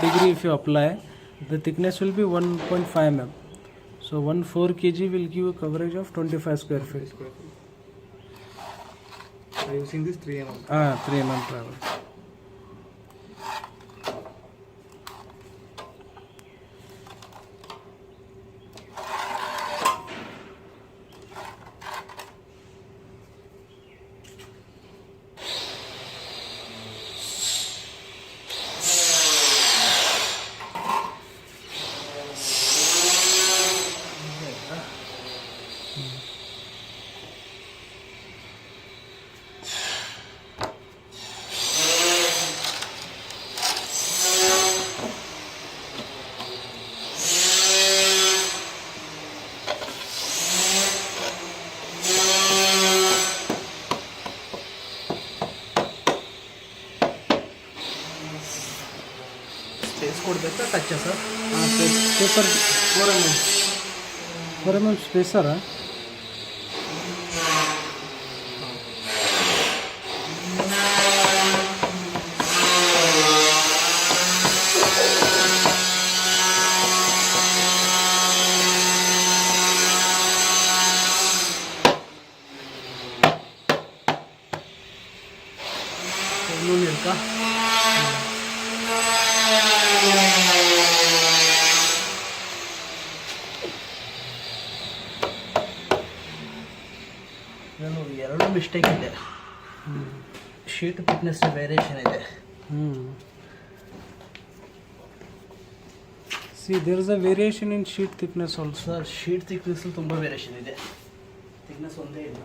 degree if you apply, the thickness will be 1.5 mm. So 4 kg will give a coverage of 25 square feet. Are using this 3 mm? 3 mm travel. ಕೊಡಬೇಕಾ touch sir paper 4 mm ಸ್ಪೇಸರಾ? ಇಲ್ಕಾ ಎರಡು mistake ಇದೆ. Sheet thickness variation ಇದೆ. See, there is a variation in sheet thickness also. Sir sheet thickness ತುಂಬ variation ಇದೆ, thickness ಒಂದೇ ಇಲ್ಲ.